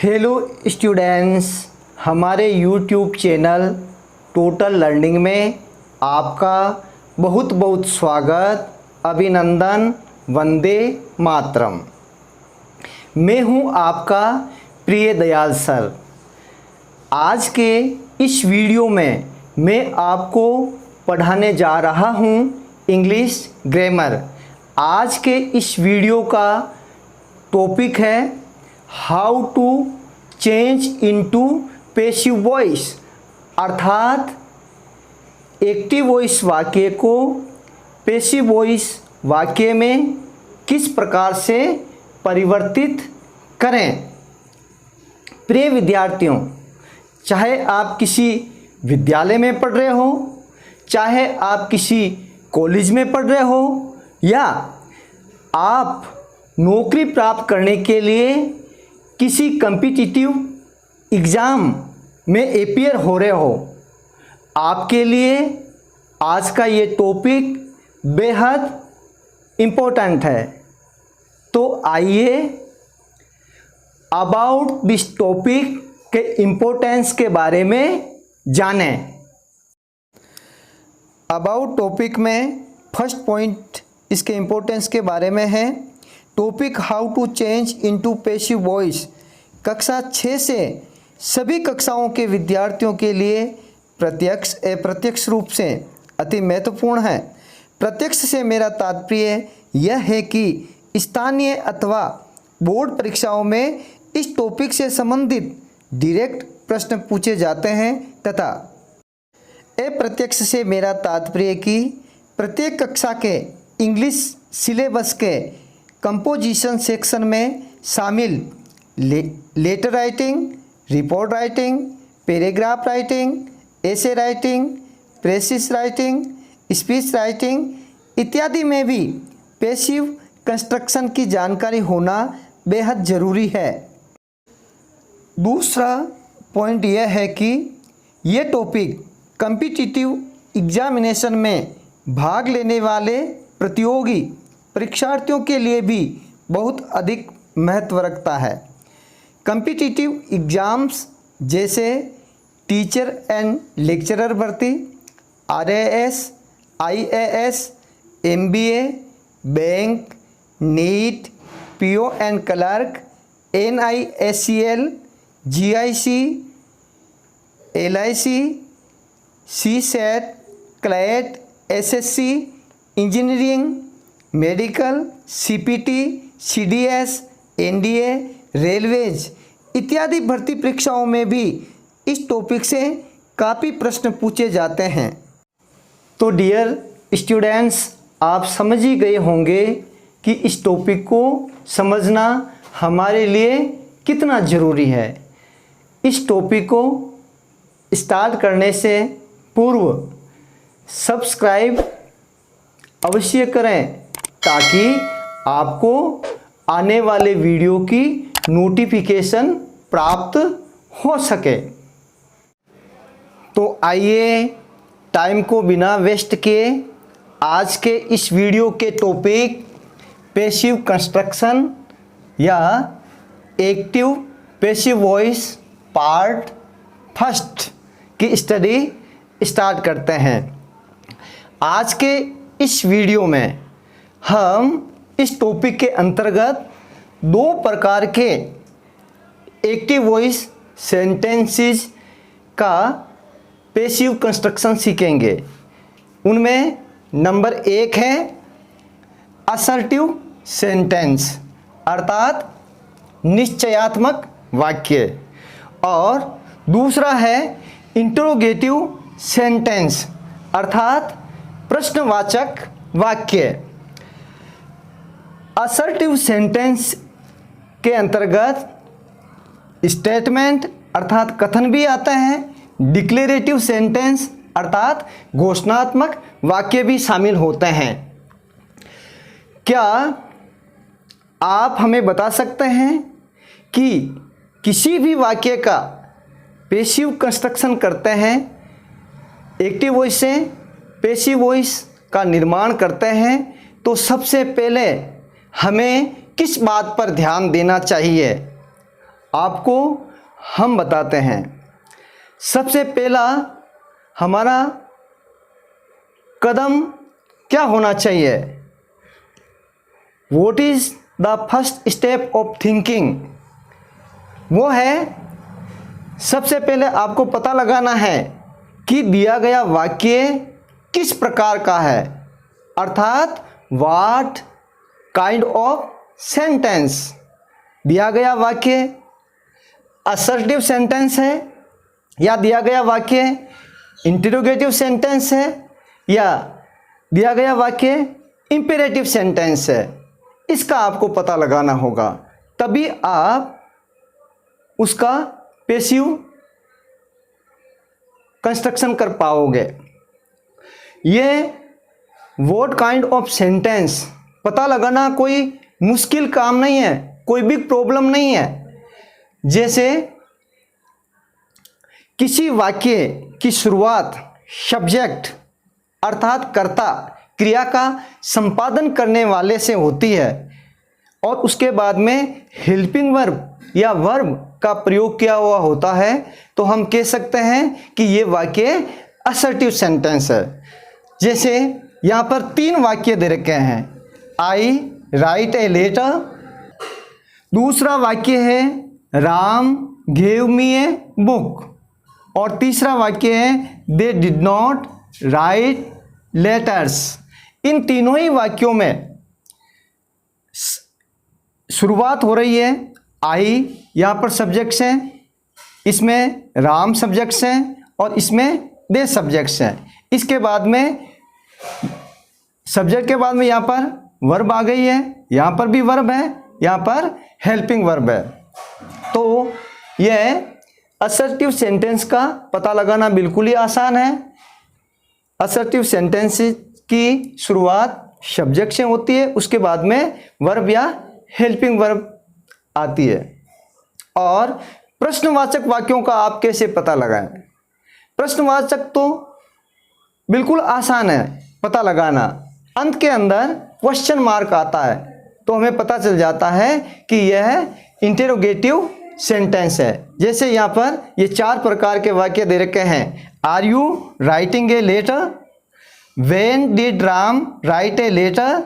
Hello students, हमारे YouTube channel total learning में आपका बहुत बहुत स्वागत, अभिनंदन, वंदे मातरम। मैं हूं आपका प्रिय दयाल सर। आज के इस वीडियो में मैं आपको पढ़ाने जा रहा हूं इंग्लिश ग्रामर। आज के इस वीडियो का टॉपिक है how to change into passive voice, अर्थात एक्टिव वॉइस वाक्य को पैसिव वॉइस वाक्य में किस प्रकार से परिवर्तित करें। प्रिय विद्यार्थियों, चाहे आप किसी विद्यालय में पढ़ रहे हो, चाहे आप किसी कॉलेज में पढ़ रहे हो, या आप नौकरी प्राप्त करने के लिए किसी कॉम्पिटिटिव एग्ज़ाम में अपियर हो रहे हो, आपके लिए आज का ये टॉपिक बेहद इम्पोर्टेंट है। तो आइए अबाउट दिस टॉपिक के इम्पोर्टेंस के बारे में जानें। अबाउट टॉपिक में फर्स्ट पॉइंट इसके इम्पोर्टेंस के बारे में है। Topic how to change into passive voice कक्षा 6 से सभी कक्षाओं के विद्यार्थियों के लिए प्रत्यक्ष अप्रत्यक्ष रूप से अति महत्वपूर्ण है। प्रत्यक्ष से मेरा तात्पर्य यह है कि स्थानीय अथवा बोर्ड परीक्षाओं में इस टॉपिक से संबंधित डायरेक्ट प्रश्न पूछे जाते हैं, तथा अप्रत्यक्ष से मेरा तात्पर्य कि प्रत्येक कक्षा के इंग्लिश सिलेबस के कंपोजिशन सेक्शन में शामिल letter writing, report writing, paragraph writing, essay writing, precis writing, speech writing इत्यादि में भी पैसिव कंस्ट्रक्शन की जानकारी होना बेहद ज़रूरी है। दूसरा पॉइंट यह है कि ये टॉपिक कॉम्पिटिटिव एग्जामिनेशन में भाग लेने वाले प्रतियोगी परीक्षार्थियों के लिए भी बहुत अधिक महत्व रखता है। कॉम्पिटिटिव एग्ज़ाम्स जैसे टीचर एंड लेक्चरर भर्ती, RAS, IAS, MBA, bank, NEET, PO and clerk, NISCL, GIC, LIC, CSET, CLAT, SSC, engineering, medical, CPT, CDS, NDA, railways इत्यादि भर्ती परीक्षाओं में भी इस टॉपिक से काफ़ी प्रश्न पूछे जाते हैं। तो डियर स्टूडेंट्स, आप समझ ही गए होंगे कि इस टॉपिक को समझना हमारे लिए कितना ज़रूरी है। इस टॉपिक को स्टार्ट करने से पूर्व सब्सक्राइब अवश्य करें, ताकि आपको आने वाले वीडियो की नोटिफिकेशन प्राप्त हो सके। तो आइए टाइम को बिना वेस्ट किए आज के इस वीडियो के टॉपिक पैसिव कंस्ट्रक्शन या active passive voice part first की स्टडी स्टार्ट करते हैं। आज के इस वीडियो में हम इस टॉपिक के अंतर्गत दो प्रकार के एक्टिव वॉइस सेंटेंसेस का पैसिव कंस्ट्रक्शन सीखेंगे। उनमें नंबर 1 है असर्टिव सेंटेंस, अर्थात निश्चयात्मक वाक्य, और दूसरा है इंटरोगेटिव सेंटेंस, अर्थात प्रश्नवाचक वाक्य। असर्टिव सेंटेंस के अंतर्गत स्टेटमेंट अर्थात कथन भी आता है, डिक्लेरेटिव सेंटेंस अर्थात घोषणात्मक वाक्य भी शामिल होते हैं। क्या आप हमें बता सकते हैं कि किसी भी वाक्य का पैसिव कंस्ट्रक्शन करते हैं, एक्टिव वॉइस से पैसिव वॉइस का निर्माण करते हैं, तो सबसे पहले हमें किस बात पर ध्यान देना चाहिए? आपको हम बताते हैं। सबसे पहला हमारा कदम क्या होना चाहिए? What is the first step of thinking? वो है, सबसे पहले आपको पता लगाना है कि दिया गया वाक्य किस प्रकार का है, अर्थात व्हाट काइंड ऑफ सेंटेंस। दिया गया वाक्य असर्टिव सेंटेंस है, या दिया गया वाक्य इंटरोगेटिव सेंटेंस है, या दिया गया वाक्य इंपेरेटिव सेंटेंस है। इसका आपको पता लगाना होगा, तभी आप उसका पैसिव कंस्ट्रक्शन कर पाओगे। ये व्हाट काइंड ऑफ सेंटेंस पता लगाना कोई मुश्किल काम नहीं है, कोई बिग प्रॉब्लम नहीं है। जैसे किसी वाक्य की शुरुआत सब्जेक्ट अर्थात कर्ता क्रिया का संपादन करने वाले से होती है और उसके बाद में हेल्पिंग वर्ब या वर्ब का प्रयोग किया हुआ होता है, तो हम कह सकते हैं कि ये वाक्य असर्टिव सेंटेंस है। जैसे यहाँ पर 3 वाक्य दे रखे हैं, आई राइट ए लेटर, दूसरा वाक्य है Ram gave me a book, और तीसरा वाक्य है they did not write letters. इन तीनों ही वाक्यों में शुरुआत हो रही है आई, यहाँ पर सब्जेक्ट्स हैं, इसमें राम सब्जेक्ट्स हैं और इसमें दे सब्जेक्ट्स हैं। इसके बाद में सब्जेक्ट के बाद में यहाँ पर वर्ब आ गई है, यहाँ पर भी वर्ब है, यहाँ पर हेल्पिंग वर्ब है। तो यह असर्टिव सेंटेंस का पता लगाना बिल्कुल ही आसान है। असर्टिव सेंटेंस की शुरुआत सब्जेक्ट से होती है, उसके बाद में वर्ब या हेल्पिंग वर्ब आती है। और प्रश्नवाचक वाक्यों का आप कैसे पता लगाएं? प्रश्नवाचक तो बिल्कुल आसान है पता लगाना। अंत के अंदर क्वेश्चन मार्क आता है तो हमें पता चल जाता है कि यह इंटेरोगेटिव सेंटेंस है। जैसे यहाँ पर ये 4 प्रकार के वाक्य दे रखे हैं, are you writing a letter, when did Ram write a letter,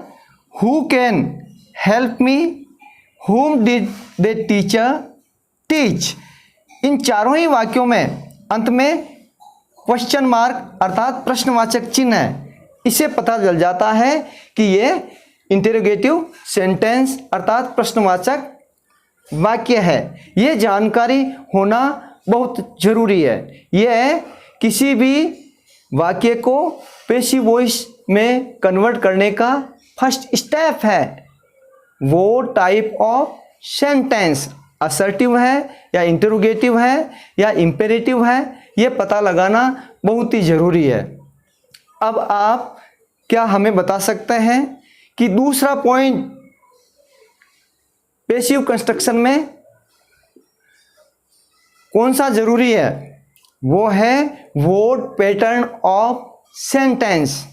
who can help me, whom did the teacher teach। इन चारों ही वाक्यों में अंत में क्वेश्चन मार्क अर्थात प्रश्नवाचक चिन्ह है। इसे पता चल जाता है कि ये इंटेरोगेटिव सेंटेंस अर्थात प्रश्नवाचक वाक्य है। ये जानकारी होना बहुत जरूरी है। यह किसी भी वाक्य को पैसिव वॉइस में कन्वर्ट करने का फर्स्ट स्टेप है। वो टाइप ऑफ सेंटेंस असर्टिव है या इंटरोगेटिव है या इंपेरेटिव है, ये पता लगाना बहुत ही ज़रूरी है। अब आप क्या हमें बता सकते हैं कि दूसरा पॉइंट पैसिव कंस्ट्रक्शन में कौन सा ज़रूरी है? वो है वर्ड पैटर्न ऑफ सेंटेंस।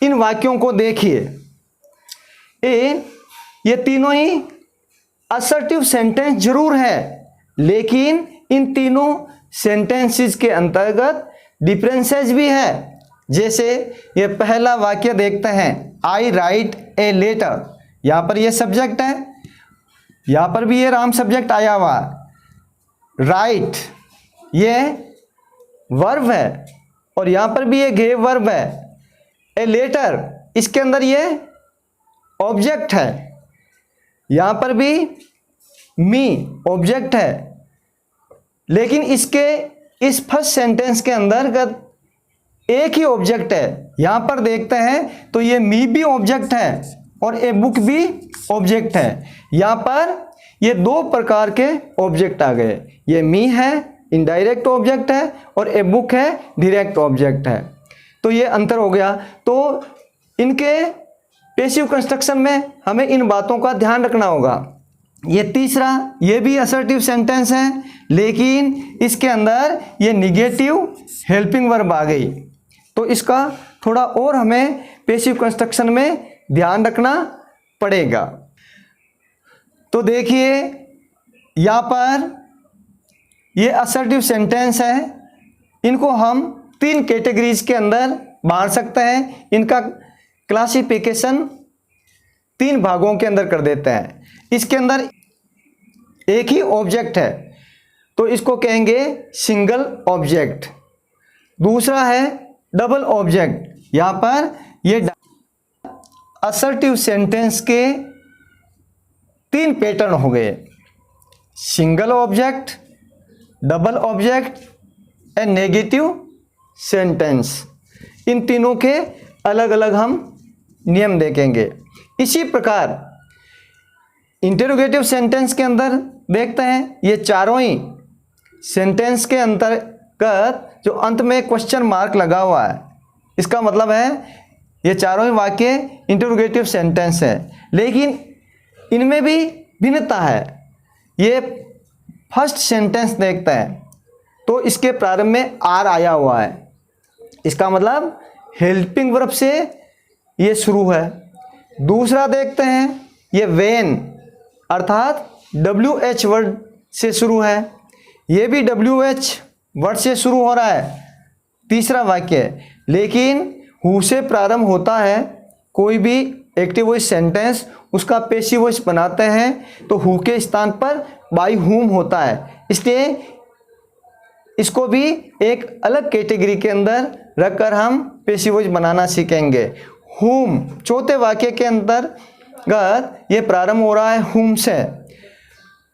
इन वाक्यों को देखिए, ये तीनों ही असर्टिव सेंटेंस जरूर है, लेकिन इन तीनों सेंटेंसेस के अंतर्गत डिफरेंसेस भी है। जैसे ये पहला वाक्य देखते हैं, आई राइट ए लेटर, यहाँ पर ये सब्जेक्ट है, यहाँ पर भी ये राम सब्जेक्ट आया हुआ। राइट ये वर्ब है और यहाँ पर भी ये गेव वर्ब है। ए लेटर इसके अंदर ये ऑब्जेक्ट है, यहाँ पर भी मी ऑब्जेक्ट है, लेकिन इसके इस फर्स्ट सेंटेंस के अंतर्गत एक ही ऑब्जेक्ट है। यहाँ पर देखते हैं तो ये मी भी ऑब्जेक्ट है और ए बुक भी ऑब्जेक्ट है। यहाँ पर ये 2 प्रकार के ऑब्जेक्ट आ गए, ये मी है इनडायरेक्ट ऑब्जेक्ट है और ए बुक है डायरेक्ट ऑब्जेक्ट है। तो ये अंतर हो गया। तो इनके पैसिव कंस्ट्रक्शन में हमें इन बातों का ध्यान रखना होगा। ये तीसरा, ये भी असर्टिव सेंटेंस है, लेकिन इसके अंदर ये निगेटिव हेल्पिंग वर्ब आ गई, तो इसका थोड़ा और हमें पैसिव कंस्ट्रक्शन में ध्यान रखना पड़ेगा। तो देखिए यहाँ पर ये असर्टिव सेंटेंस है, इनको हम 3 कैटेगरीज के अंदर बांट सकते हैं। इनका क्लासिफिकेशन 3 भागों के अंदर कर देते हैं। इसके अंदर एक ही ऑब्जेक्ट है तो इसको कहेंगे सिंगल ऑब्जेक्ट। दूसरा है डबल ऑब्जेक्ट। यहाँ पर ये असर्टिव सेंटेंस के 3 पैटर्न हो गए, single object, double object and negative sentence. इन तीनों के अलग अलग हम नियम देखेंगे। इसी प्रकार इंटरोगेटिव सेंटेंस के अंदर देखते हैं, ये चारों ही सेंटेंस के अंतर्गत जो अंत में क्वेश्चन मार्क लगा हुआ है, इसका मतलब है ये चारों ही वाक्य इंटरोगेटिव सेंटेंस है। लेकिन इनमें भी भिन्नता है। ये फर्स्ट सेंटेंस देखते हैं तो इसके प्रारंभ में आर आया हुआ है, इसका मतलब हेल्पिंग वर्ब से ये शुरू है। दूसरा देखते हैं, ये वेन अर्थात WH वर्ड से शुरू है, ये भी WH वर्ड से शुरू हो रहा है तीसरा वाक्य। लेकिन हु से प्रारंभ होता है कोई भी एक्टिव वॉइस सेंटेंस, उसका पैसिव वॉइस बनाते हैं तो हु के स्थान पर बाय हुम होता है, इसलिए इसको भी एक अलग कैटेगरी के अंदर रखकर हम पैसिव वॉइस बनाना सीखेंगे। हुम चौथे वाक्य के अंतर्गत ये प्रारंभ हो रहा है हुम से,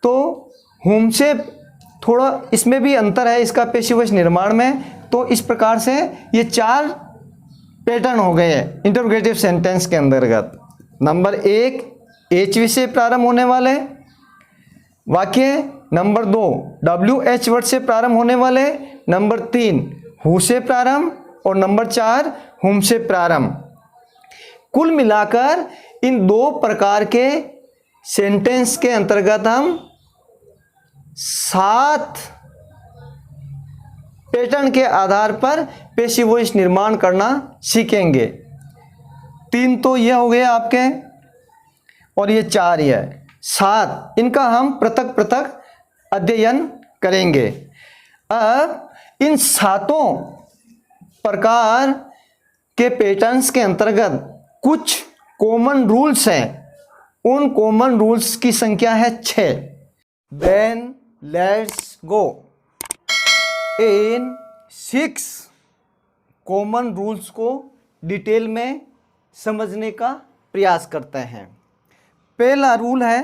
तो हुम से थोड़ा इसमें भी अंतर है इसका पैसिव वॉइस निर्माण में। तो इस प्रकार से ये 4 पैटर्न हो गए हैं इंटरोगेटिव सेंटेंस के अंतर्गत। नंबर 1 HV से प्रारंभ होने वाले वाक्य, नंबर 2 WH वर्ड से प्रारंभ होने वाले, नंबर 3 हु से प्रारंभ और नंबर 4 हुम से प्रारंभ। कुल मिलाकर इन 2 प्रकार के सेंटेंस के अंतर्गत हम 7 पैटर्न के आधार पर पैसिव वॉइस निर्माण करना सीखेंगे। 3 तो ये हो गए आपके और ये 4 ही है, 7 इनका हम पृथक पृथक अध्ययन करेंगे। अब इन 7 प्रकार के पैटर्न्स के अंतर्गत कुछ कॉमन रूल्स हैं, उन कॉमन रूल्स की संख्या है 6। देन लेट्स गो इन 6 कॉमन रूल्स को डिटेल में समझने का प्रयास करते हैं। पहला रूल है,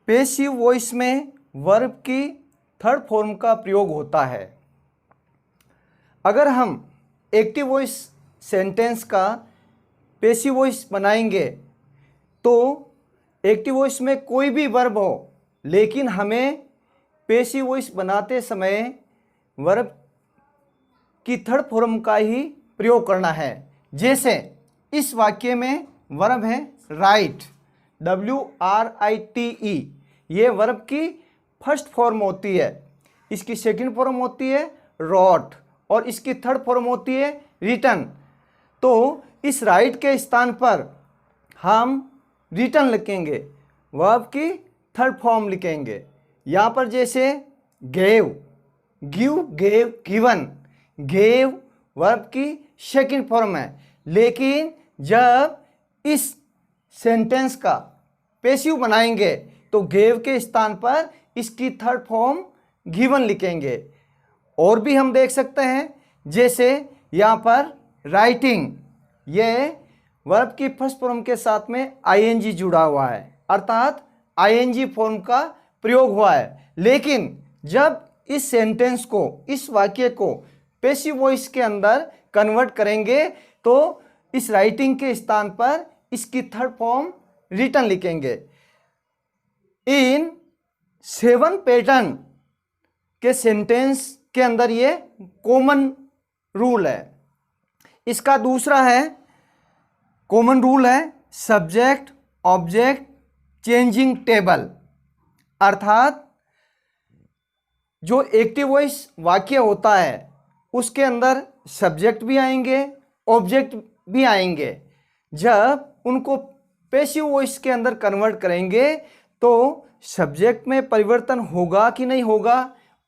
पैसिव वॉइस में वर्ब की थर्ड फॉर्म का प्रयोग होता है। अगर हम एक्टिव वॉइस सेंटेंस का पैसिव वॉइस बनाएंगे तो एक्टिव वॉइस में कोई भी वर्ब हो, लेकिन हमें पैसिव वॉइस बनाते समय वर्ब की थर्ड फॉर्म का ही प्रयोग करना है। जैसे इस वाक्य में वर्ब है राइट, WRITE, ये वर्ब की फर्स्ट फॉर्म होती है, इसकी सेकंड फॉर्म होती है रॉट और इसकी थर्ड फॉर्म होती है रिटन। तो इस राइट के स्थान पर हम रिटन लिखेंगे, वर्ब की थर्ड फॉर्म लिखेंगे। यहाँ पर जैसे gave, give, gave, given, gave verb की सेकंड फॉर्म है, लेकिन जब इस सेंटेंस का पैसिव बनाएंगे तो गेव के स्थान पर इसकी थर्ड फॉर्म गिवन लिखेंगे। और भी हम देख सकते हैं, जैसे यहाँ पर राइटिंग, ये वर्ब की फर्स्ट फॉर्म के साथ में ING जुड़ा हुआ है, अर्थात ING फॉर्म का प्रयोग हुआ है। लेकिन जब इस सेंटेंस को, इस वाक्य को पैसिव वॉइस के अंदर कन्वर्ट करेंगे तो इस राइटिंग के स्थान पर इसकी थर्ड फॉर्म रिटन लिखेंगे। इन 7 पैटर्न के सेंटेंस के अंदर ये कॉमन रूल है। इसका दूसरा है कॉमन रूल है सब्जेक्ट ऑब्जेक्ट चेंजिंग टेबल, अर्थात जो एक्टिव वॉइस वाक्य होता है उसके अंदर सब्जेक्ट भी आएंगे, ऑब्जेक्ट भी आएंगे। जब उनको पैसिव वॉइस के अंदर कन्वर्ट करेंगे तो सब्जेक्ट में परिवर्तन होगा कि नहीं होगा,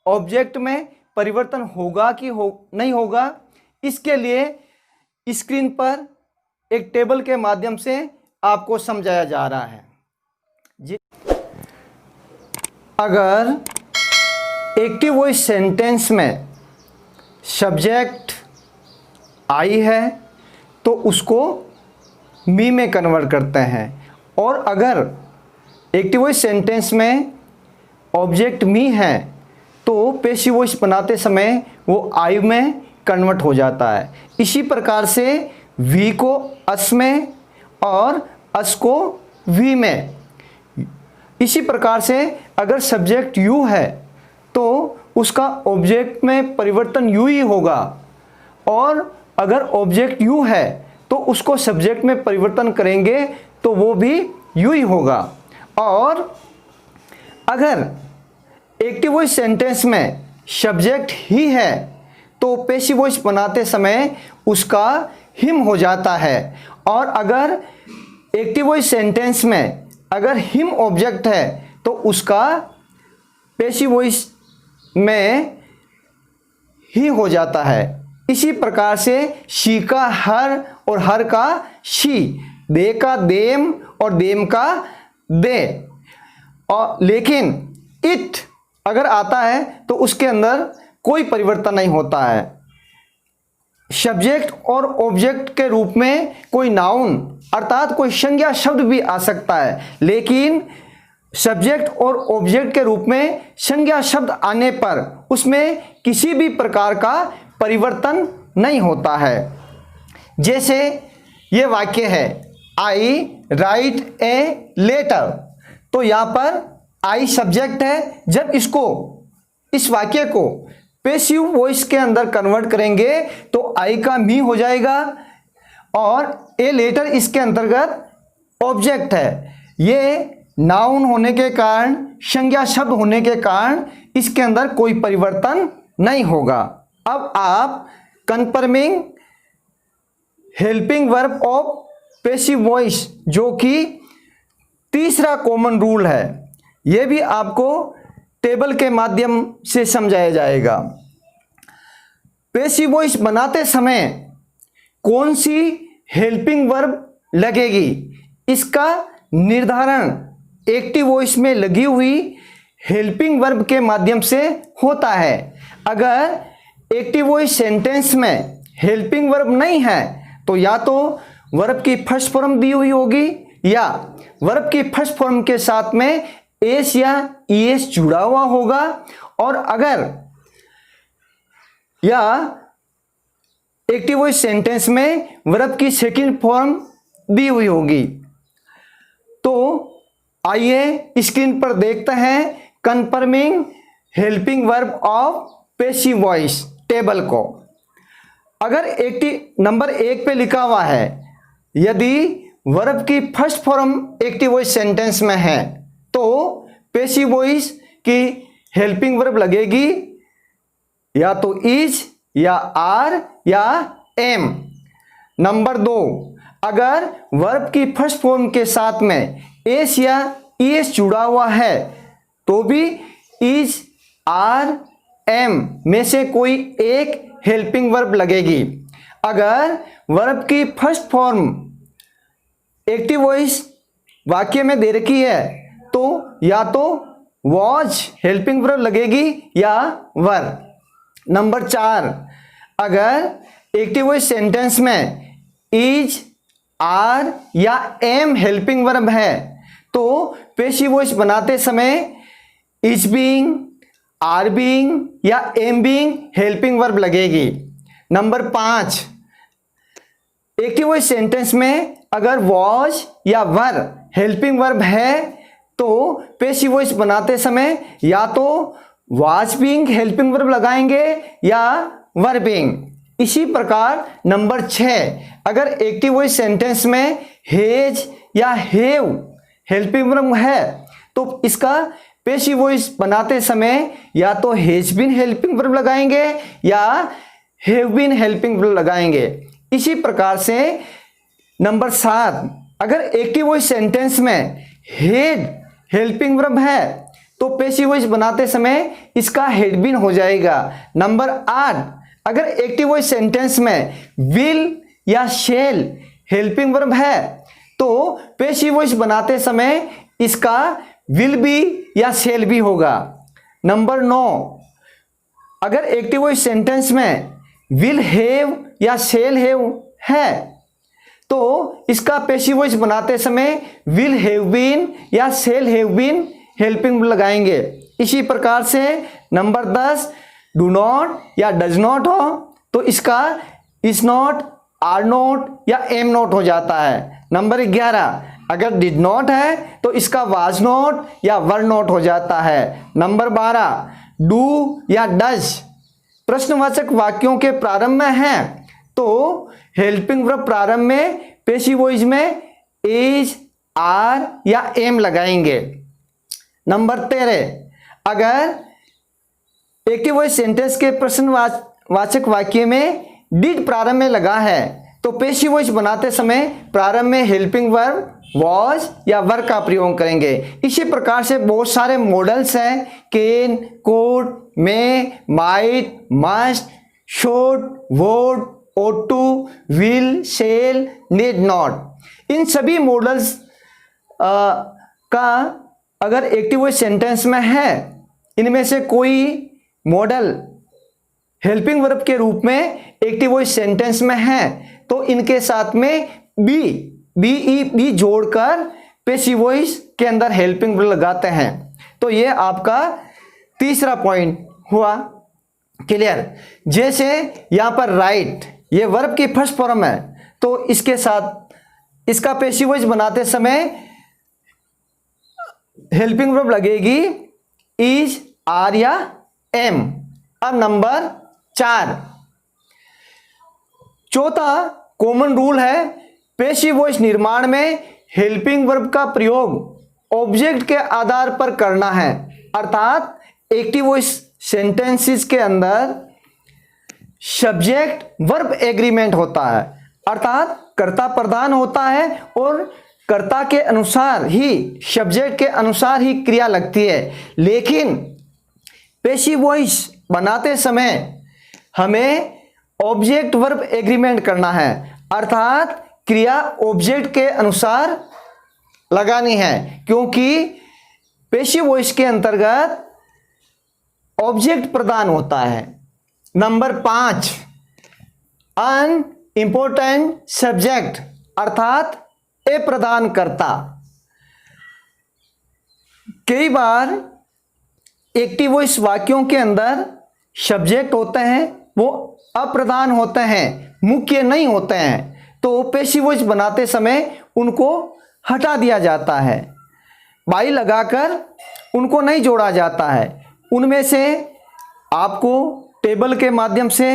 ऑब्जेक्ट में परिवर्तन होगा कि नहीं होगा, इसके लिए स्क्रीन पर एक टेबल के माध्यम से आपको समझाया जा रहा है जी। अगर एक्टिव वॉइस सेंटेंस में सब्जेक्ट आई है तो उसको मी में कन्वर्ट करते हैं, और अगर एक्टिव वॉइस सेंटेंस में ऑब्जेक्ट मी है तो पैसिव वॉइस बनाते समय वो आई में कन्वर्ट हो जाता है। इसी प्रकार से वी को अस में और अस को वी में। इसी प्रकार से अगर सब्जेक्ट यू है तो उसका ऑब्जेक्ट में परिवर्तन यू ही होगा, और अगर ऑब्जेक्ट यू है तो उसको सब्जेक्ट में परिवर्तन करेंगे तो वो भी यू ही होगा। और अगर एक्टिव वॉइस सेंटेंस में सब्जेक्ट ही है तो पैसिव वॉइस बनाते समय उसका हिम हो जाता है, और अगर एक्टिव वॉइस सेंटेंस में अगर हिम ऑब्जेक्ट है तो उसका पैसिव वॉइस में ही हो जाता है। इसी प्रकार से शी का हर और हर का शी, दे का देम और देम का दे। और लेकिन इट अगर आता है तो उसके अंदर कोई परिवर्तन नहीं होता है। सब्जेक्ट और ऑब्जेक्ट के रूप में कोई नाउन अर्थात कोई संज्ञा शब्द भी आ सकता है, लेकिन सब्जेक्ट और ऑब्जेक्ट के रूप में संज्ञा शब्द आने पर उसमें किसी भी प्रकार का परिवर्तन नहीं होता है। जैसे ये वाक्य है आई राइट ए लेटर, तो यहाँ पर आई सब्जेक्ट है। जब इस वाक्य को पैसिव वॉइस के अंदर कन्वर्ट करेंगे तो आई का मी हो जाएगा, और ए लेटर इसके अंतर्गत ऑब्जेक्ट है। ये नाउन होने के कारण, संज्ञा शब्द होने के कारण इसके अंदर कोई परिवर्तन नहीं होगा। अब आप confirming helping verb of passive voice, जो कि तीसरा कॉमन रूल है, यह भी आपको टेबल के माध्यम से समझाया जाएगा। पैसिव वॉइस बनाते समय कौन सी हेल्पिंग वर्ब लगेगी, इसका निर्धारण एक्टिव वॉइस में लगी हुई हेल्पिंग वर्ब के माध्यम से होता है। अगर एक्टिव वॉइस सेंटेंस में हेल्पिंग वर्ब नहीं है तो या तो वर्ब की फर्स्ट फॉर्म दी हुई होगी या वर्ब की फर्स्ट फॉर्म के साथ में एस या ईएस जुड़ा हुआ होगा, और अगर या एक्टिव वॉइस सेंटेंस में वर्ब की सेकंड फॉर्म दी हुई होगी। तो आइए स्क्रीन पर देखते हैं confirming helping verb of passive voice table को। अगर नंबर 1 पे लिखा हुआ है यदि वर्ब की first form active voice sentence में है तो पैसिव वॉइस की हेल्पिंग वर्ब लगेगी या तो इज या आर या एम। नंबर 2, अगर वर्ब की फर्स्ट फॉर्म के साथ में एस या ईएस जुड़ा हुआ है तो भी इज आर एम में से कोई एक हेल्पिंग वर्ब लगेगी। अगर वर्ब की फर्स्ट फॉर्म एक्टिव वॉइस वाक्य में दे रखी है तो या तो वॉज हेल्पिंग वर्ब लगेगी या वर। नंबर 4, अगर एक्टिव वॉइस सेंटेंस में इज आर या एम हेल्पिंग वर्ब है तो पैसिव वॉइस बनाते समय इज बीइंग, आर बीइंग या एम बीइंग हेल्पिंग वर्ब लगेगी। नंबर 5, एक्टिव वॉइस सेंटेंस में अगर वॉज या वर हेल्पिंग वर्ब है तो पैसिव वॉइस बनाते समय या तो वॉज बीइंग हेल्पिंग वर्ब लगाएंगे या वर बीइंग। इसी प्रकार नंबर 6, अगर एक्टिव वॉइस सेंटेंस में हेज या हेव हेल्पिंग वर्ब है तो इसका पैसिव वॉइस बनाते समय या तो हेज बीन हेल्पिंग वर्ब लगाएंगे या हैव बीन हेल्पिंग वर्ब लगाएंगे। इसी प्रकार से नंबर 7, अगर एक्टिव वॉइस सेंटेंस में हेड हेल्पिंग वर्ब है तो पेशिव वॉइस बनाते समय इसका हैड बीन हो जाएगा। नंबर 8, अगर एक्टिव वॉइस सेंटेंस में विल या शैल हेल्पिंग वर्ब है तो पेशिव वॉइस बनाते समय इसका विल बी या शैल बी होगा। नंबर 9, अगर एक्टिव वॉइस सेंटेंस में विल हैव या शैल हैव है तो इसका पेशिव वॉइस बनाते समय विल हैव बीन या शैल हैव बीन हेल्पिंग लगाएंगे। इसी प्रकार से नंबर 10, डू नॉट या डज नॉट हो तो इसका इज नॉट, आर नॉट या एम नॉट हो जाता है। नंबर 11, अगर डिड नॉट है तो इसका वाज नॉट या वर नॉट हो जाता है। नंबर 12, डू या डज प्रश्नवाचक वाक्यों के प्रारंभ में है तो हेल्पिंग वर्ब प्रारंभ में पेशिव वॉइस में इज, आर या एम लगाएंगे। नंबर 13, अगर एक्टिव वॉइस सेंटेंस के प्रश्नवाचक वाक्य में डिड प्रारंभ में लगा है तो पेशिव वॉइस बनाते समय प्रारंभ में हेल्पिंग वर्ब वॉज या वर का प्रयोग करेंगे। इसी प्रकार से बहुत सारे मॉडल्स हैं, can, could, may, might, must, should, would, ought to, will, shall, need not। इन सभी मॉडल्स का अगर एक्टिव वॉइस सेंटेंस में है, इनमें से कोई मॉडल हेल्पिंग वर्ब के रूप में एक्टिव वॉइस सेंटेंस में है तो इनके साथ में बी जोड़कर पेसिव वॉइस के अंदर हेल्पिंग वर्ब लगाते हैं। तो ये आपका तीसरा पॉइंट हुआ क्लियर। जैसे यहां पर राइट ये वर्ब की फर्स्ट फॉर्म है तो इसके साथ इसका पेसिव वॉइस बनाते समय हेल्पिंग वर्ब लगेगी इज, आर या एम। अब नंबर 4, चौथा कॉमन रूल है पेसिव वॉइस निर्माण में हेल्पिंग वर्ब का प्रयोग ऑब्जेक्ट के आधार पर करना है। अर्थात एक्टिव वॉइस सेंटेंसेस के अंदर सब्जेक्ट वर्ब एग्रीमेंट होता है, अर्थात कर्ता प्रधान होता है और कर्ता के अनुसार ही सब्जेक्ट के अनुसार ही क्रिया लगती है। लेकिन पेसिव वॉइस बनाते समय हमें ऑब्जेक्ट वर्ब एग्रीमेंट करना है, अर्थात क्रिया ऑब्जेक्ट के अनुसार लगानी है, क्योंकि पेसिव वॉइस के अंतर्गत ऑब्जेक्ट प्रदान होता है। नंबर 5, अन इंपॉर्टेंट सब्जेक्ट अर्थात ए प्रदान करता। कई बार एक्टिव वॉइस वाक्यों के अंदर सब्जेक्ट होते हैं वो अप्रधान होते हैं, मुख्य नहीं होते हैं, तो पेसिव वॉइस बनाते समय उनको हटा दिया जाता है, बाई लगाकर उनको नहीं जोड़ा जाता है। उनमें से आपको टेबल के माध्यम से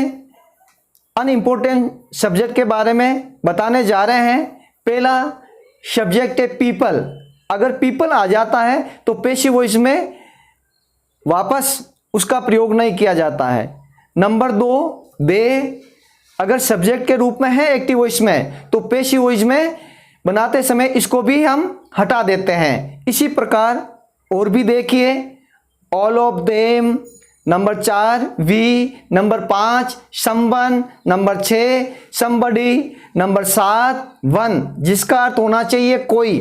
अनइम्पोर्टेंट सब्जेक्ट के बारे में बताने जा रहे हैं। पहला सब्जेक्ट है पीपल। अगर पीपल आ जाता है तो पेसिव वॉइस में वापस उसका प्रयोग नहीं किया जाता है। नंबर 2, दे अगर सब्जेक्ट के रूप में है एक्टिव वॉइस में तो पेसिव वॉइस में बनाते समय इसको भी हम हटा देते हैं। इसी प्रकार और भी देखिए, all of them. Number 4, we. Number 5, someone. Number 6, somebody. Number 7, one, जिसका अर्थ होना चाहिए कोई,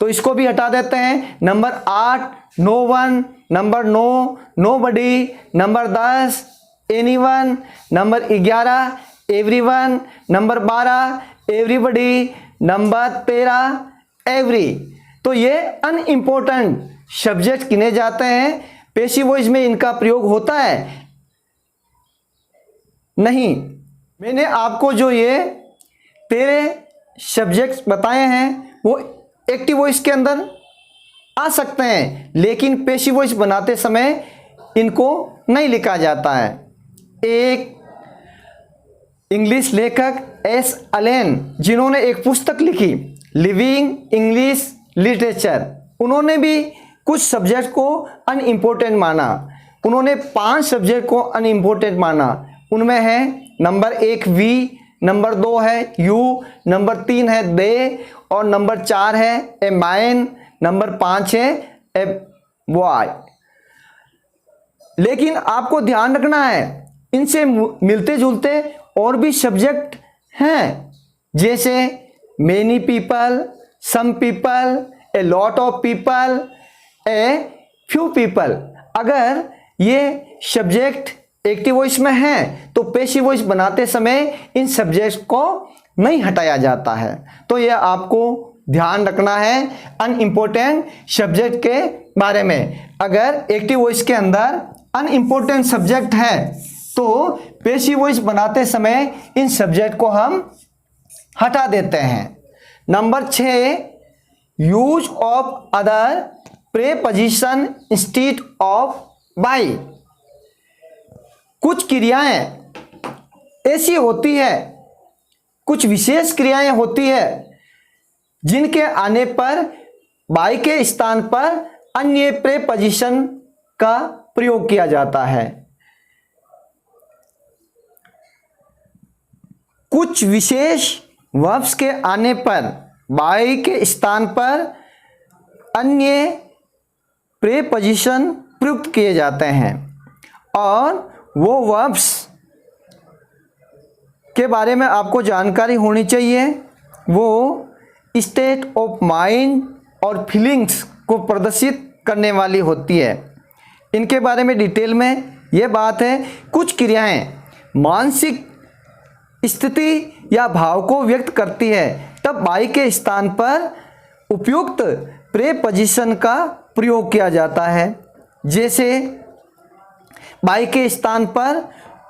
तो इसको भी हटा देते हैं। Number 8, no one. Number 9, nobody. Number 10, anyone. Number 11, everyone. Number 12, everybody. Number 13, every. तो ये अनइम्पोर्टेंट सब्जेक्ट गिने जाते हैं। पेसिव वॉइस में इनका प्रयोग होता है नहीं। मैंने आपको जो ये 13 सब्जेक्ट्स बताए हैं वो एक्टिव वॉइस के अंदर आ सकते हैं, लेकिन पेसिव वॉइस बनाते समय इनको नहीं लिखा जाता है। एक इंग्लिश लेखक एस अलेन, जिन्होंने एक पुस्तक लिखी लिविंग इंग्लिश लिटरेचर, उन्होंने भी कुछ सब्जेक्ट को अनइम्पोर्टेंट माना। उन्होंने 5 सब्जेक्ट को अनइम्पोर्टेंट माना। उनमें है नंबर 1 वी, नंबर 2 है यू, नंबर 3 है दे और नंबर 4 है ए माइन, नंबर 5 है ए बॉय। लेकिन आपको ध्यान रखना है इनसे मिलते जुलते और भी सब्जेक्ट हैं, जैसे many people, some people, a lot of people, a few people. अगर ये सब्जेक्ट एक्टिव वॉइस में हैं तो पैसिव वॉइस बनाते समय इन सब्जेक्ट को नहीं हटाया जाता है। तो ये आपको ध्यान रखना है अनइम्पोर्टेंट सब्जेक्ट के बारे में। अगर एक्टिव वॉइस के अंदर अनइम्पोर्टेंट सब्जेक्ट है तो पैसिव वॉइस बनाते समय इन सब्जेक्ट को हम हटा देते हैं। Number 6, use of other preposition instead of by. कुछ क्रियाएं ऐसी होती है, कुछ विशेष क्रियाएं होती है जिनके आने पर बाय के स्थान पर अन्य प्रेपोजिशन का प्रयोग किया जाता है। कुछ विशेष वर्ब्स के आने पर बाय के स्थान पर अन्य प्रेपोजिशन प्रयुक्त किए जाते हैं और वो वर्ब्स के बारे में आपको जानकारी होनी चाहिए। वो स्टेट ऑफ माइंड और फीलिंग्स को प्रदर्शित करने वाली होती है। इनके बारे में डिटेल में ये बात है। कुछ क्रियाएं मानसिक स्थिति या भाव को व्यक्त करती है, तब बाय के स्थान पर उपयुक्त प्रेपोजिशन का प्रयोग किया जाता है। जैसे बाय के स्थान पर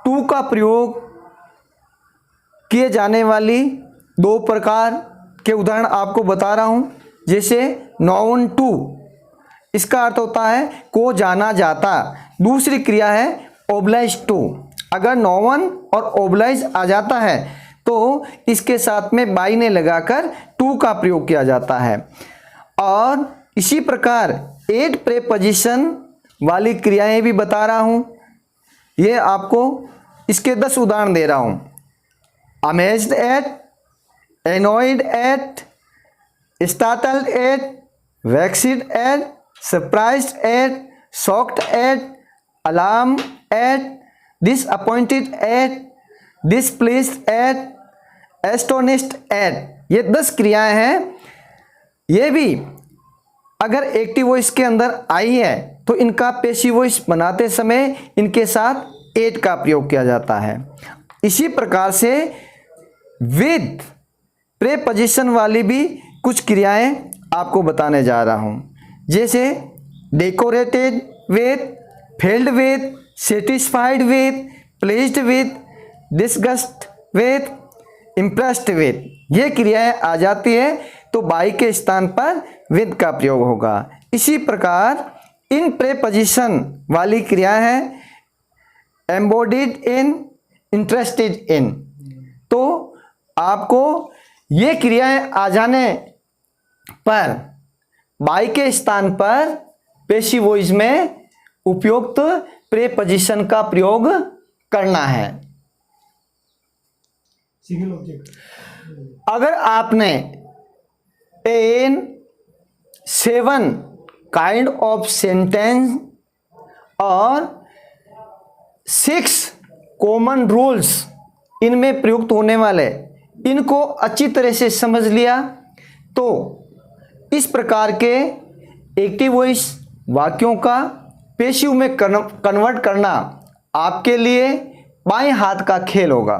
टू का प्रयोग किए जाने वाली 2 प्रकार के उदाहरण आपको बता रहा हूं। जैसे नाउन टू, इसका अर्थ होता है को जाना जाता। दूसरी क्रिया है ओब्लाइज टू। अगर नाउन और ओब्लाइज आ जाता है तो इसके साथ में बाय ने लगाकर टू का प्रयोग किया जाता है। और इसी प्रकार 8 प्रेपोजिशन वाली क्रियाएं भी बता रहा हूं। ये आपको इसके 10 उदाहरण दे रहा हूं। Amazed at, annoyed at, startled at, vexed at, surprised at, shocked at, alarm at, disappointed at, displeased at, astonished at. ये 10 क्रियाएं हैं। ये भी अगर एक्टिव वॉइस के अंदर आई है तो इनका पैसिव वॉइस बनाते समय इनके साथ एट का प्रयोग किया जाता है। इसी प्रकार से विद प्रेपोजिशन वाली भी कुछ क्रियाएं आपको बताने जा रहा हूं। जैसे decorated with, filled with, satisfied with, pledged with, disgust with, impressed with. ये क्रियाएं आ जाती है तो बाय के स्थान पर विद का प्रयोग होगा। इसी प्रकार इन प्रेपोजिशन वाली क्रिया है एम्बॉडीड इन, इंटरेस्टेड इन। तो आपको ये क्रियाएं आ जाने पर बाय के स्थान पर पैसिव वॉइस में उपयुक्त प्रेपोजिशन का प्रयोग करना है। Single object. अगर आपने इन 7 काइंड ऑफ सेंटेंस और 6 कॉमन रूल्स इनमें प्रयुक्त होने वाले इनको अच्छी तरह से समझ लिया तो इस प्रकार के एक्टिव वॉइस वाक्यों का पैसिव में कन्वर्ट करना आपके लिए बाएं हाथ का खेल होगा।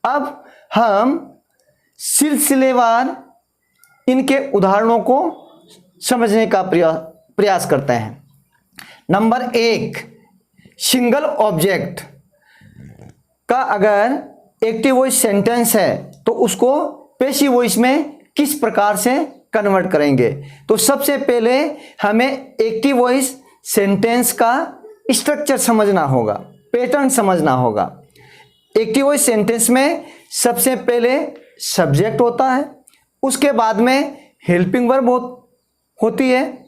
अब हम सिलसिलेवार इनके उदाहरणों को समझने का प्रयास करते हैं। नंबर 1, सिंगल ऑब्जेक्ट का अगर एक्टिव वॉइस सेंटेंस है तो उसको पैसिव वॉइस में किस प्रकार से कन्वर्ट करेंगे। तो सबसे पहले हमें एक्टिव वॉइस सेंटेंस का स्ट्रक्चर समझना होगा, पैटर्न समझना होगा। एक्टिव वॉइस सेंटेंस में सबसे पहले सब्जेक्ट होता है, उसके बाद में हेल्पिंग वर्ब होती है,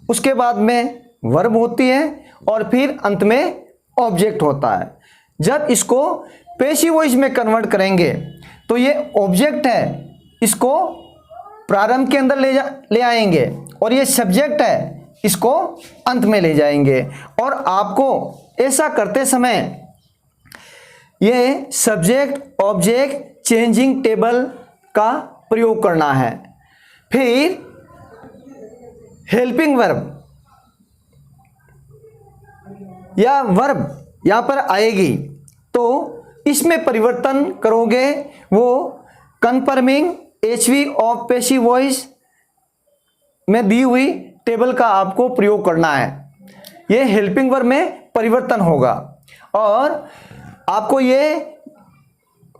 उसके बाद में वर्ब होती है और फिर अंत में ऑब्जेक्ट होता है। जब इसको पैसिव वॉइस में कन्वर्ट करेंगे तो ये ऑब्जेक्ट है, इसको प्रारंभ के अंदर ले आएंगे और ये सब्जेक्ट है, इसको अंत में ले जाएंगे। और आपको ऐसा करते समय ये सब्जेक्ट ऑब्जेक्ट चेंजिंग टेबल का प्रयोग करना है। फिर हेल्पिंग वर्ब या वर्ब यहां पर आएगी, तो इसमें परिवर्तन करोगे, वो confirming HV of passive voice में दी हुई टेबल का आपको प्रयोग करना है। ये हेल्पिंग वर्ब में परिवर्तन होगा। और आपको ये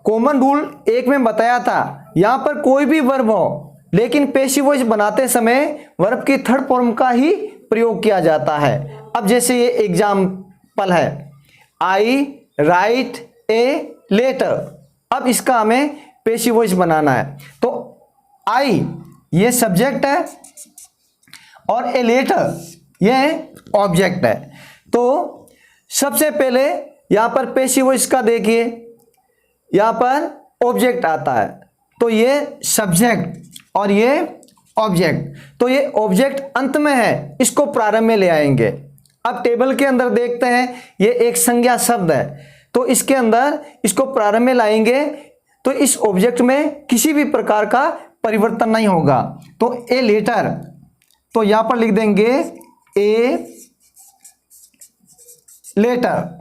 कॉमन रूल एक में बताया था, यहां पर कोई भी वर्ब हो लेकिन पैसिव वॉइस बनाते समय वर्ब की थर्ड फॉर्म का ही प्रयोग किया जाता है। अब जैसे ये एग्जाम्पल है, आई राइट ए लेटर। अब इसका हमें पैसिव वॉइस बनाना है, तो आई ये सब्जेक्ट है और ए लेटर ये ऑब्जेक्ट है। तो सबसे पहले यहां पर पैसिव वॉइस का देखिए, यहां पर ऑब्जेक्ट आता है, तो ये सब्जेक्ट और ये ऑब्जेक्ट, तो ये ऑब्जेक्ट अंत में है, इसको प्रारंभ में ले आएंगे। अब टेबल के अंदर देखते हैं, ये एक संज्ञा शब्द है, तो इसके अंदर इसको प्रारंभ में लाएंगे, तो इस ऑब्जेक्ट में किसी भी प्रकार का परिवर्तन नहीं होगा। तो ए लेटर, तो यहां पर लिख देंगे ए लेटर।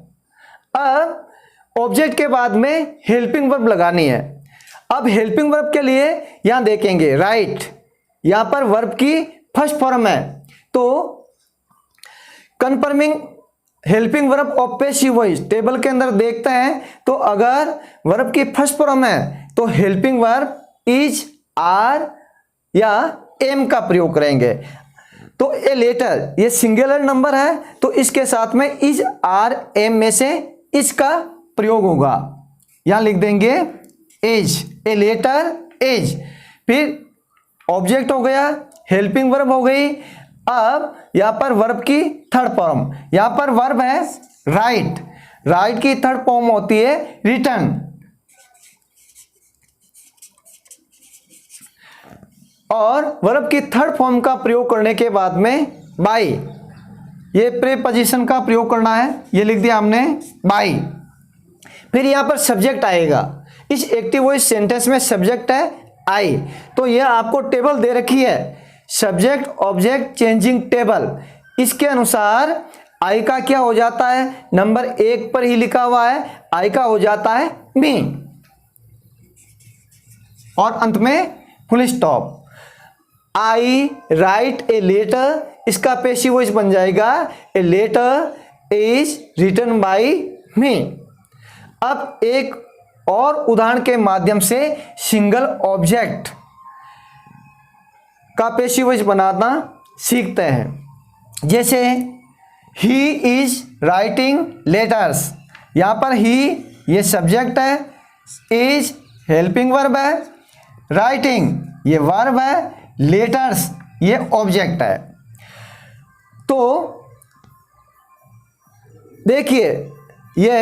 अब ऑब्जेक्ट के बाद में हेल्पिंग वर्ब लगानी है। अब हेल्पिंग वर्ब के लिए यहां देखेंगे राइट, यहां पर वर्ब की फर्स्ट फॉर्म है, तो confirming helping verb of passive voice table के अंदर देखते हैं, तो अगर वर्ब की फर्स्ट फॉर्म है तो हेल्पिंग वर्ब इज आर या एम का प्रयोग करेंगे। तो ए लेटर ये सिंगुलर नंबर है, तो इसके साथ में इज आर एम में से इसका प्रयोग होगा। यहां लिख देंगे एज, ए लेटर एज। फिर ऑब्जेक्ट हो गया, हेल्पिंग वर्ब हो गई। अब यहां पर वर्ब की थर्ड फॉर्म, यहां पर वर्ब है राइट, राइट की थर्ड फॉर्म होती है रिटर्न। और वर्ब की थर्ड फॉर्म का प्रयोग करने के बाद में बाय, ये प्रीपोजिशन का प्रयोग करना है, ये लिख दिया हमने बाय। फिर यहां पर सब्जेक्ट आएगा, इस एक्टिव वॉइस सेंटेंस में सब्जेक्ट है आई, तो यह आपको टेबल दे रखी है सब्जेक्ट ऑब्जेक्ट चेंजिंग टेबल। इसके अनुसार आई का क्या हो जाता है, नंबर 1 पर ही लिखा हुआ है, आई का हो जाता है मी, और अंत में full stop. I write a letter, इसका पैसिव वॉइस बन जाएगा a letter is written by me. अब एक और उदाहरण के माध्यम से सिंगल ऑब्जेक्ट का पैसिव वॉइस बनाना सीखते हैं। जैसे ही इज राइटिंग लेटर्स, यहां पर ही ये सब्जेक्ट है, इज हेल्पिंग वर्ब है, राइटिंग ये वर्ब है, लेटर्स ये ऑब्जेक्ट है। तो देखिए ये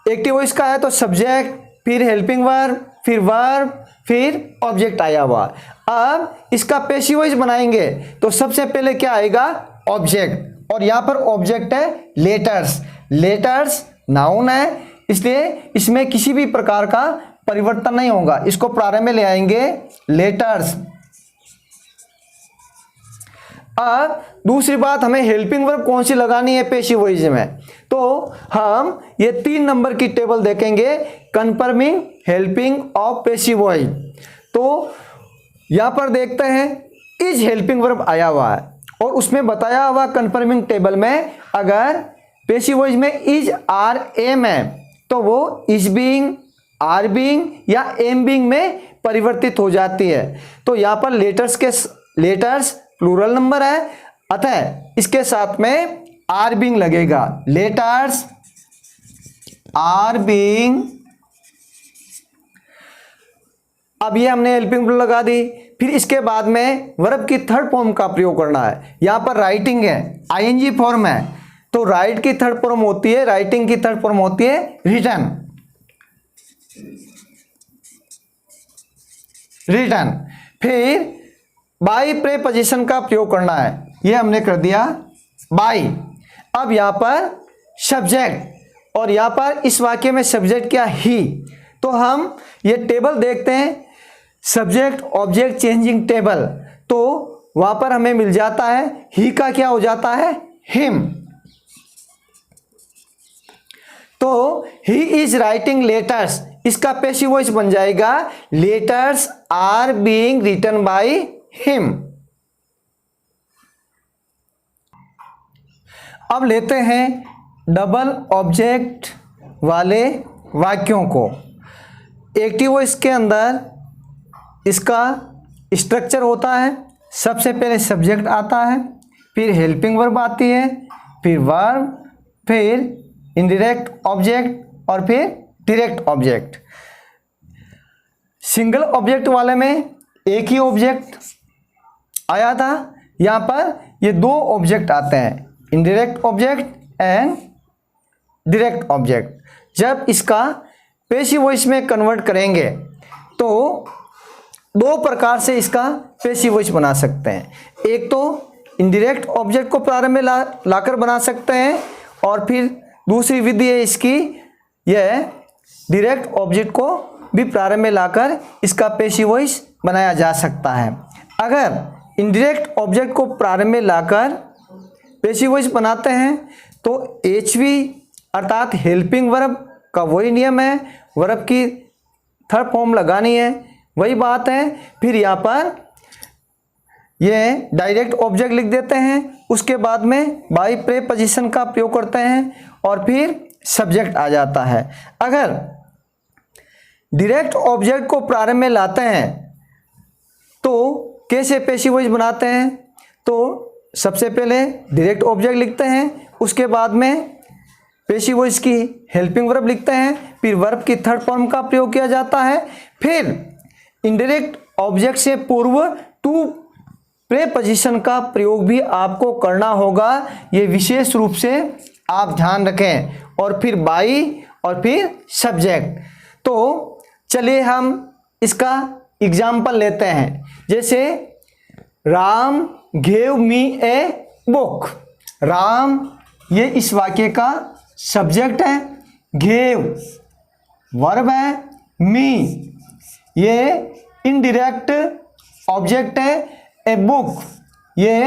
एक्टिव वॉइस का है, तो सब्जेक्ट फिर हेल्पिंग वर्ब फिर वर्ब फिर ऑब्जेक्ट आया हुआ। अब इसका पैसिव वॉइस बनाएंगे, तो सबसे पहले क्या आएगा ऑब्जेक्ट, और यहां पर ऑब्जेक्ट है लेटर्स, लेटर्स नाउन है, इसलिए इसमें किसी भी प्रकार का परिवर्तन नहीं होगा, इसको प्रारंभ में ले आएंगे लेटर्स। अब दूसरी बात, हमें हेल्पिंग वर्ब कौन सी लगानी है पैसिव वॉइस में, तो हम ये 3 नंबर की टेबल देखेंगे, confirming helping of passive voice. तो यहां पर देखते हैं इज हेल्पिंग वर्ब आया हुआ है, और उसमें बताया हुआ कन्फर्मिंग टेबल में अगर पैसिव वॉइस में इज आर एम है, तो वो इज बीइंग आर बीइंग या एम बीइंग में परिवर्तित हो जाती है। तो यहां पर लेटर्स प्लूरल नंबर है, अतः इसके साथ में आर बीइंग लगेगा, लेटर्स आर बीइंग। अब ये हमने हेल्पिंग वर्ब लगा दी। फिर इसके बाद में वर्ब की थर्ड फॉर्म का प्रयोग करना है। यहां पर राइटिंग है, आईएनजी फॉर्म है, तो राइट की थर्ड फॉर्म होती है, राइटिंग की थर्ड फॉर्म होती है रिटन, रिटन। फिर बाय प्रीपोजिशन का प्रयोग करना है, ये हमने कर दिया बाय। अब यहां पर सब्जेक्ट, और यहाँ पर इस वाक्य में सब्जेक्ट क्या, ही। तो हम ये टेबल देखते हैं, सब्जेक्ट ऑब्जेक्ट चेंजिंग टेबल, तो वहां पर हमें मिल जाता है ही का क्या हो जाता है, हिम। तो ही इज राइटिंग लेटर्स, इसका पैसिव वॉइस बन जाएगा letters are being written by him. अब लेते हैं डबल ऑब्जेक्ट वाले वाक्यों को। एक्टिव वॉइस के अंदर इसका स्ट्रक्चर होता है, सबसे पहले सब्जेक्ट आता है, फिर हेल्पिंग वर्ब आती है, फिर वर्ब, फिर इनडायरेक्ट ऑब्जेक्ट और फिर डायरेक्ट ऑब्जेक्ट। सिंगल ऑब्जेक्ट वाले में एक ही ऑब्जेक्ट आया था, यहाँ पर ये दो ऑब्जेक्ट आते हैं, indirect object and direct object. जब इसका पैसिव वॉइस में कन्वर्ट करेंगे तो दो प्रकार से इसका पैसिव वॉइस बना सकते हैं। एक तो इनडायरेक्ट ऑब्जेक्ट को प्रारंभ में लाकर बना सकते हैं, और फिर दूसरी विधि है इसकी, यह डायरेक्ट ऑब्जेक्ट को भी प्रारंभ में लाकर इसका पैसिव वॉइस बनाया जा सकता है। अगर इनडायरेक्ट ऑब्जेक्ट को प्रारंभ में लाकर पैसिव वॉइस बनाते हैं तो एचवी अर्थात हेल्पिंग वर्ब का वही नियम है, वर्ब की थर्ड फॉर्म लगानी है, वही बात है। फिर यहाँ पर ये डायरेक्ट ऑब्जेक्ट लिख देते हैं, उसके बाद में बाई प्रीपोजिशन का प्रयोग करते हैं और फिर सब्जेक्ट आ जाता है। अगर डायरेक्ट ऑब्जेक्ट को प्रारंभ में लाते हैं तो कैसे पैसिव वॉइस बनाते हैं, तो सबसे पहले डायरेक्ट ऑब्जेक्ट लिखते हैं, उसके बाद में पैसिव वॉइस की हेल्पिंग वर्ब लिखते हैं, फिर वर्ब की थर्ड फॉर्म का प्रयोग किया जाता है, फिर इनडायरेक्ट ऑब्जेक्ट से पूर्व टू प्रीपोजिशन का प्रयोग भी आपको करना होगा, ये विशेष रूप से आप ध्यान रखें, और फिर बाई और फिर सब्जेक्ट। तो चलिए हम इसका एग्जाम्पल लेते हैं, जैसे Ram gave me a book. Ram ये इस वाक्य का सब्जेक्ट है, गेव वर्ब है, मी ये इनडायरेक्ट ऑब्जेक्ट है, ए बुक ये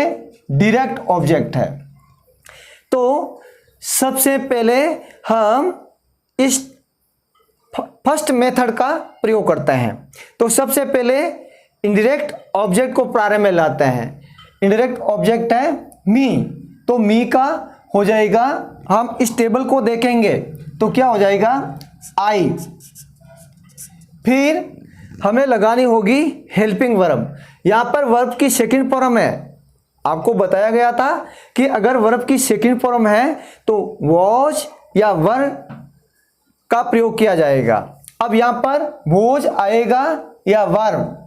डायरेक्ट ऑब्जेक्ट है। तो सबसे पहले हम इस फर्स्ट मेथड का प्रयोग करते हैं। तो सबसे पहले इनडायरेक्ट ऑब्जेक्ट को प्रारंभ में लाते हैं। इनडायरेक्ट ऑब्जेक्ट है मी, तो मी का हो जाएगा, हम इस टेबल को देखेंगे तो क्या हो जाएगा, आई। फिर हमें लगानी होगी हेल्पिंग वर्ब। यहाँ पर वर्ब की सेकंड फॉर्म है, आपको बताया गया था कि अगर वर्ब की सेकंड फॉर्म है तो वॉज या वर का प्रयोग किया जाएगा। अब यहाँ पर वॉज आएगा या वर्ब,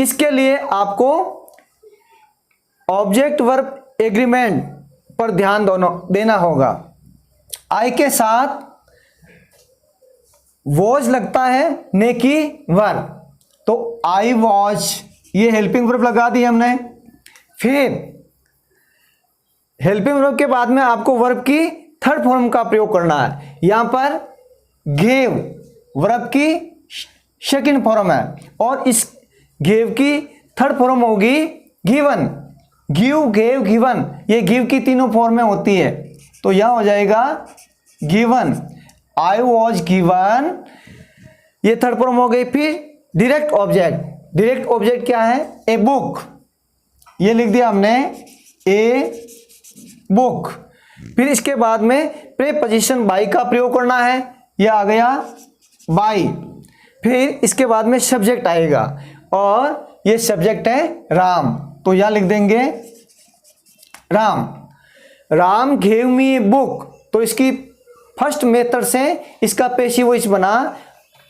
इसके लिए आपको ऑब्जेक्ट वर्ब एग्रीमेंट पर ध्यान देना होगा। आई के साथ वॉज लगता है ने की वर्ब, तो आई वॉज ये हेल्पिंग वर्ब लगा दी हमने। फिर हेल्पिंग वर्ब के बाद में आपको वर्ब की थर्ड फॉर्म का प्रयोग करना है। यहां पर गेव वर्ब की सेकंड फॉर्म है और इस गेव की थर्ड फॉर्म होगी गिवन। गिव गेव गिवन, ये गिव की तीनों फॉर्म में होती है, तो यह हो जाएगा गिवन। आई वॉज गिवन ये थर्ड फॉर्म हो गई। फिर डायरेक्ट ऑब्जेक्ट, डायरेक्ट ऑब्जेक्ट क्या है, ए बुक, ये लिख दिया हमने ए बुक। फिर इसके बाद में प्रीपोजिशन बाई का प्रयोग करना है, यह आ गया बाई। फिर इसके बाद में सब्जेक्ट आएगा और ये सब्जेक्ट है राम, तो यहां लिख देंगे Ram. Ram gave me a book, तो इसकी फर्स्ट मेथड से इसका पैसिव वॉइस बना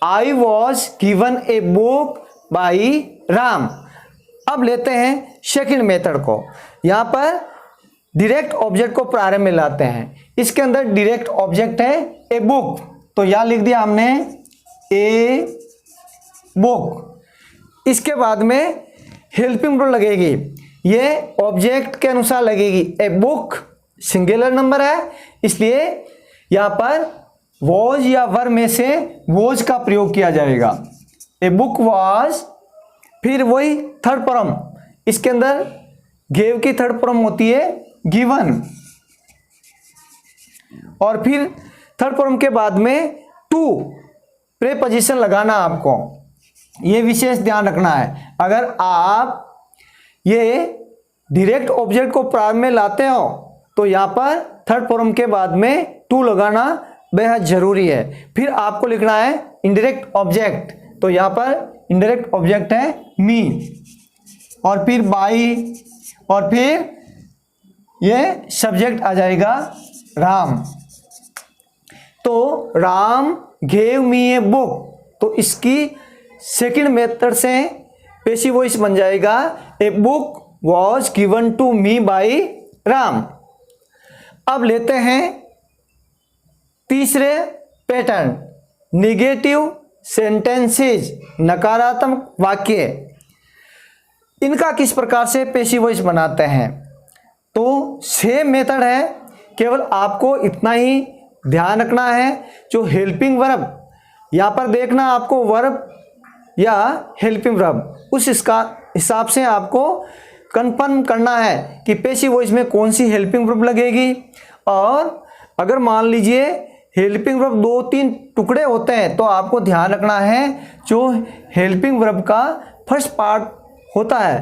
I was given a book by Ram. अब लेते हैं सेकंड मेथड को। यहां पर डायरेक्ट ऑब्जेक्ट को प्रारंभ में लाते हैं, इसके अंदर डायरेक्ट ऑब्जेक्ट है ए बुक, तो यहां लिख दिया हमने ए बुक। इसके बाद में हेल्पिंग वर्ब लगेगी, ये ऑब्जेक्ट के अनुसार लगेगी ए बुक सिंगुलर नंबर है, इसलिए यहां पर वॉज या वर में से वॉज का प्रयोग किया जाएगा। ए बुक वॉज, फिर वही थर्ड फॉर्म, इसके अंदर गेव की थर्ड फॉर्म होती है गिवन, और फिर थर्ड फॉर्म के बाद में टू प्रीपोजिशन लगाना आपको, ये विशेष ध्यान रखना है। अगर आप ये डायरेक्ट ऑब्जेक्ट को प्रारंभ में लाते हो तो यहाँ पर थर्ड फॉर्म के बाद में टू लगाना बेहद जरूरी है। फिर आपको लिखना है इनडायरेक्ट ऑब्जेक्ट, तो यहाँ पर इनडायरेक्ट ऑब्जेक्ट है मी, और फिर बाई, और फिर ये सब्जेक्ट आ जाएगा राम। तो Ram gave me a book, तो इसकी सेकंड मेथड से पैसिव वॉइस बन जाएगा a book was given to me by Ram. अब लेते हैं तीसरे पैटर्न, निगेटिव सेंटेंसेज, नकारात्मक वाक्य। इनका किस प्रकार से पैसिव वॉइस बनाते हैं? तो सेम मेथड है, केवल आपको इतना ही ध्यान रखना है, जो हेल्पिंग वर्ब, यहाँ पर देखना आपको वर्ब या हेल्पिंग वर्ब, उस इसका हिसाब से आपको कंफर्म करना है कि पैसिव वॉइस में कौन सी हेल्पिंग वर्ब लगेगी। और अगर मान लीजिए हेल्पिंग वर्ब 2-3 टुकड़े होते हैं तो आपको ध्यान रखना है जो हेल्पिंग वर्ब का फर्स्ट पार्ट होता है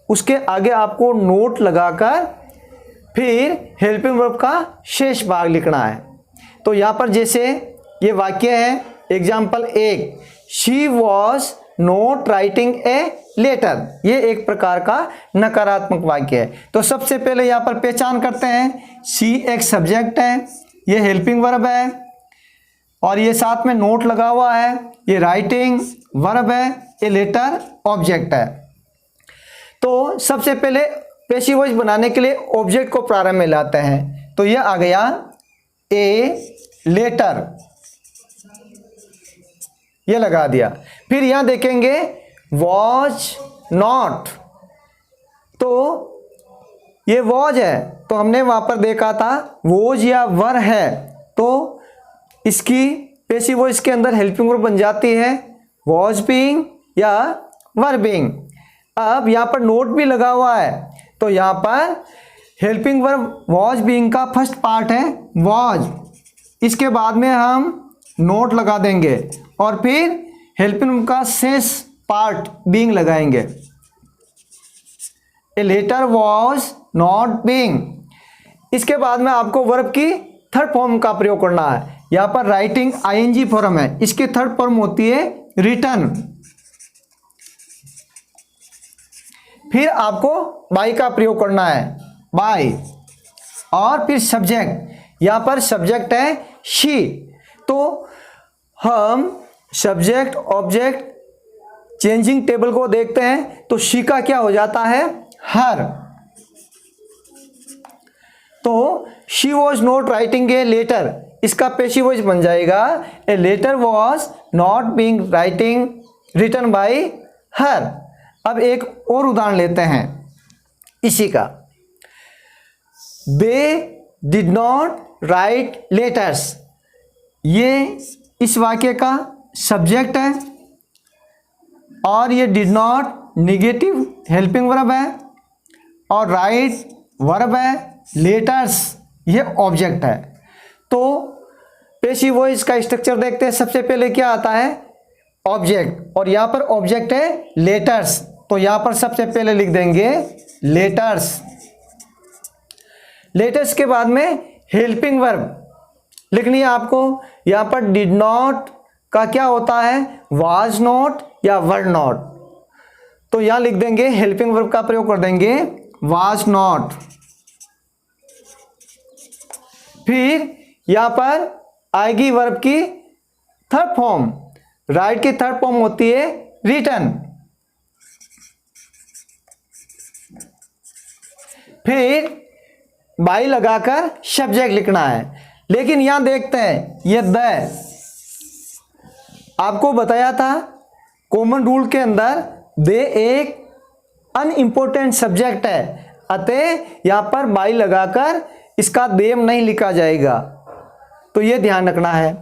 उसके आगे आपको नोट लगाकर फिर हेल्पिंग वर्ब का शेष भाग लिखना है। तो यहाँ पर जैसे ये वाक्य है, example 1, she was not writing a letter, ये एक प्रकार का नकारात्मक वाक्य है। तो सबसे पहले यहाँ पर पहचान करते हैं, शी एक सब्जेक्ट है, ये हेल्पिंग वर्ब है, और ये साथ में नोट लगा हुआ है, ये राइटिंग वर्ब है, ये लेटर ऑब्जेक्ट है। तो सबसे पहले पैसिव वॉइस बनाने के लिए ऑब्जेक्ट को प्रारंभ में लाते हैं, तो यह आ गया ए लेटर, ये लगा दिया। फिर यहां देखेंगे वॉज नॉट, तो ये वॉज है, तो हमने वहां पर देखा था वॉज या वर है, तो इसकी पैसिव वॉइस के अंदर हेल्पिंग वर्ब बन जाती है वॉज बीइंग या वर बीइंग। अब यहां पर नोट भी लगा हुआ है, तो यहां पर हेल्पिंग वर्ब वॉज बीइंग का फर्स्ट पार्ट है वॉज, इसके बाद में हम नोट लगा देंगे और फिर हेल्पिंग वर्ब का शेष पार्ट बीइंग लगाएंगे। A letter was not being, इसके बाद में आपको वर्ब की थर्ड फॉर्म का प्रयोग करना है। यहां पर राइटिंग आईएनजी फॉर्म है, इसकी थर्ड फॉर्म होती है रिटर्न। फिर आपको बाय का प्रयोग करना है, बाय, और फिर सब्जेक्ट, यहां पर सब्जेक्ट है शी, तो हम सब्जेक्ट ऑब्जेक्ट चेंजिंग टेबल को देखते हैं, तो शी का क्या हो जाता है हर। तो she was not writing a letter, इसका पैसिव वॉइस बन जाएगा a letter was not being writing written by her. अब एक और उदाहरण लेते हैं इसी का, they did not write letters, ये इस वाक्य का सब्जेक्ट है और ये did not negative helping verb है और राइट वर्ब है, लेटर्स ये ऑब्जेक्ट है। तो पैसिव वॉइस का स्ट्रक्चर देखते हैं, सबसे पहले क्या आता है ऑब्जेक्ट, और यहाँ पर ऑब्जेक्ट है लेटर्स, तो यहाँ पर सबसे पहले लिख देंगे लेटर्स। लेटर्स के बाद में हेल्पिंग वर्ब लिखनी है आपको, यहाँ पर डिड नॉट का क्या होता है वाज नॉट या वर नॉट, तो यहाँ लिख देंगे हेल्पिंग वर्ब का प्रयोग कर देंगे वाज नॉट। फिर यहाँ पर आएगी वर्ब की थर्ड फॉर्म, राइट की थर्ड फॉर्म होती है रिटन। फिर बाई लगाकर सब्जेक्ट लिखना है, लेकिन यहां देखते हैं ये द, आपको बताया था कॉमन रूल के अंदर दे एक अनइम्पोर्टेंट सब्जेक्ट है, अतः यहां पर बाई लगाकर इसका देम नहीं लिखा जाएगा, तो ये ध्यान रखना है।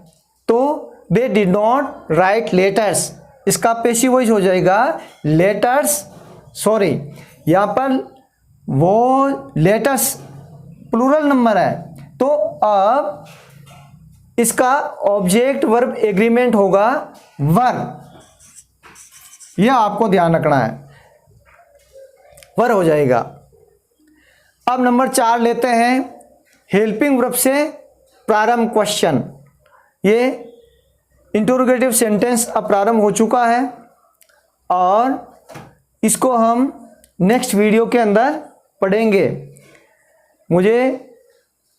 तो दे डिड नॉट राइट लेटर्स, इसका पैसिव वॉइस हो जाएगा लेटर्स, सॉरी यहाँ पर वो लेटर्स प्लूरल नंबर है, तो अब इसका ऑब्जेक्ट वर्ब एग्रीमेंट होगा वर, यह आपको ध्यान रखना है, वर हो जाएगा। अब नंबर 4 लेते हैं, हेल्पिंग वर्ब से प्रारंभ क्वेश्चन। ये इंटरोगेटिव सेंटेंस अब प्रारंभ हो चुका है और इसको हम नेक्स्ट वीडियो के अंदर पढ़ेंगे। मुझे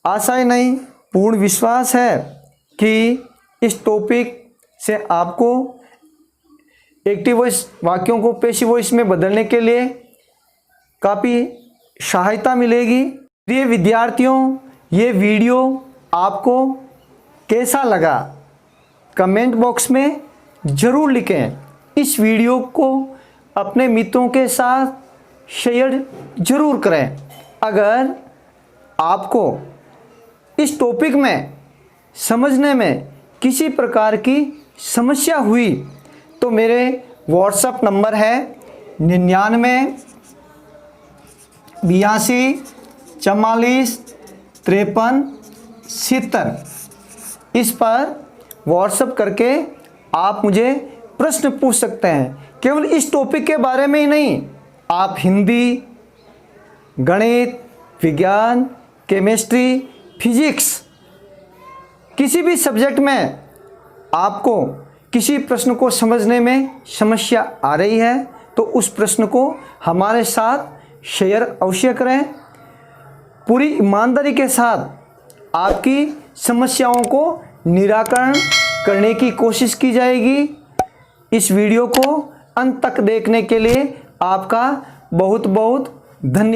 आशा ही नहीं पूर्ण विश्वास है कि इस टॉपिक से आपको एक्टिव वॉइस वाक्यों को पैसिव वॉइस में बदलने के लिए काफ़ी सहायता मिलेगी। प्रिय विद्यार्थियों, ये वीडियो आपको कैसा लगा कमेंट बॉक्स में ज़रूर लिखें। इस वीडियो को अपने मित्रों के साथ शेयर ज़रूर करें। अगर आपको इस टॉपिक में समझने में किसी प्रकार की समस्या हुई तो मेरे व्हाट्सएप नंबर है 99 82 44 53 70। इस पर व्हाट्सएप करके आप मुझे प्रश्न पूछ सकते हैं। केवल इस टॉपिक के बारे में ही नहीं, आप हिंदी, गणित, विज्ञान, केमिस्ट्री, फिजिक्स, किसी भी सब्जेक्ट में आपको किसी प्रश्न को समझने में समस्या आ रही है तो उस प्रश्न को हमारे साथ शेयर अवश्य करें। पूरी ईमानदारी के साथ आपकी समस्याओं को निराकरण करने की कोशिश की जाएगी। इस वीडियो को अंत तक देखने के लिए आपका बहुत बहुत धन्यवाद।